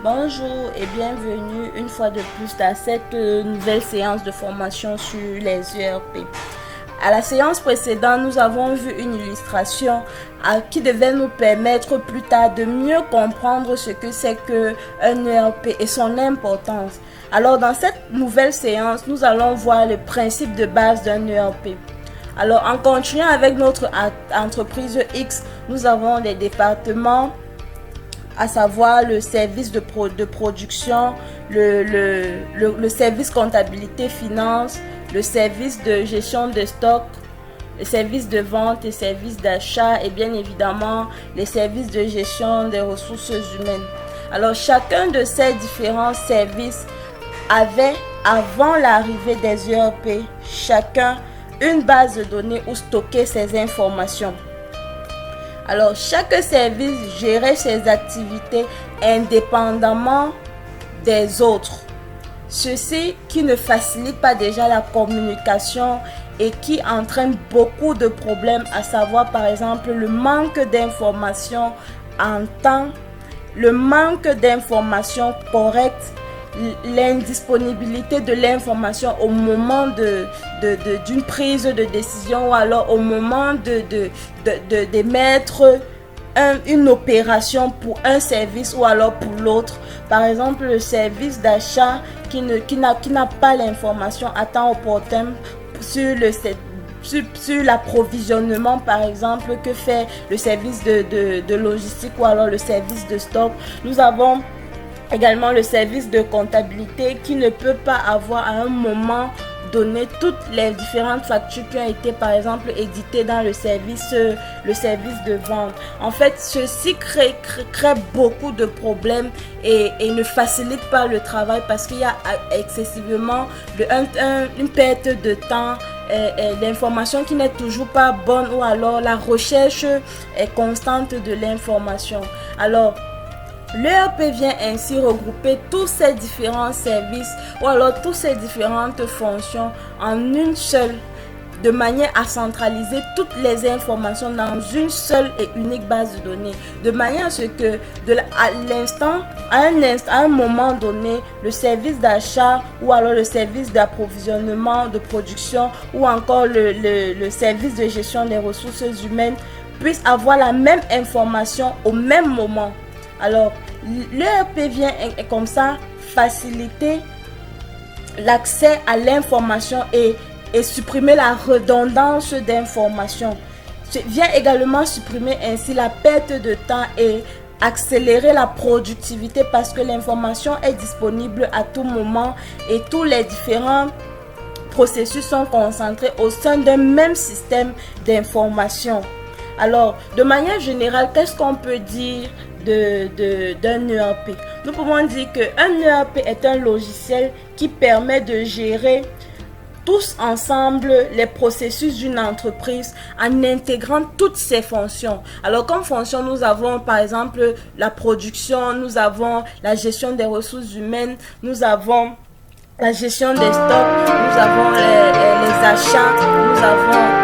Bonjour et bienvenue une fois de plus dans cette nouvelle séance de formation sur les ERP. À la séance précédente, nous avons vu une illustration qui devait nous permettre plus tard de mieux comprendre ce que c'est qu'un ERP et son importance. Alors dans cette nouvelle séance, nous allons voir le principe de base d'un ERP. Alors en continuant avec notre entreprise X, nous avons des départements, à savoir le service de production, le service comptabilité finance, le service de gestion de stock, le service de vente et service d'achat et bien évidemment les services de gestion des ressources humaines. Alors chacun de ces différents services avait, avant l'arrivée des ERP, chacun une base de données où stocker ses informations. Alors, chaque service gérait ses activités indépendamment des autres. Ceci qui ne facilite pas déjà la communication et qui entraîne beaucoup de problèmes, à savoir par exemple le manque d'informations en temps, le manque d'informations correctes, l'indisponibilité de l'information au moment d'une prise de décision ou alors au moment d'émettre une opération pour un service ou alors pour l'autre. Par exemple, le service d'achat qui n'a pas l'information à temps opportun sur l'approvisionnement par exemple que fait le service de logistique ou alors le service de stock. Nous avons également le service de comptabilité qui ne peut pas avoir à un moment donné toutes les différentes factures qui ont été par exemple éditées dans le service de vente. En fait, ceci crée beaucoup de problèmes et ne facilite pas le travail parce qu'il y a excessivement une perte de temps, l'information qui n'est toujours pas bonne ou alors la recherche est constante de l'information. Alors, l'ERP vient ainsi regrouper tous ces différents services ou alors toutes ces différentes fonctions en une seule, de manière à centraliser toutes les informations dans une seule et unique base de données, de manière à ce que à un moment donné, le service d'achat ou alors le service d'approvisionnement, de production ou encore le service de gestion des ressources humaines puissent avoir la même information au même moment. Alors, l'ERP vient comme ça faciliter l'accès à l'information et supprimer la redondance d'informations. Vient également supprimer ainsi la perte de temps et accélérer la productivité parce que l'information est disponible à tout moment et tous les différents processus sont concentrés au sein d'un même système d'information. Alors, de manière générale, qu'est-ce qu'on peut dire d'un ERP? Nous pouvons dire qu'un ERP est un logiciel qui permet de gérer tous ensemble les processus d'une entreprise en intégrant toutes ses fonctions. Alors comme fonction, nous avons par exemple la production, nous avons la gestion des ressources humaines, nous avons la gestion des stocks, nous avons les achats, nous avons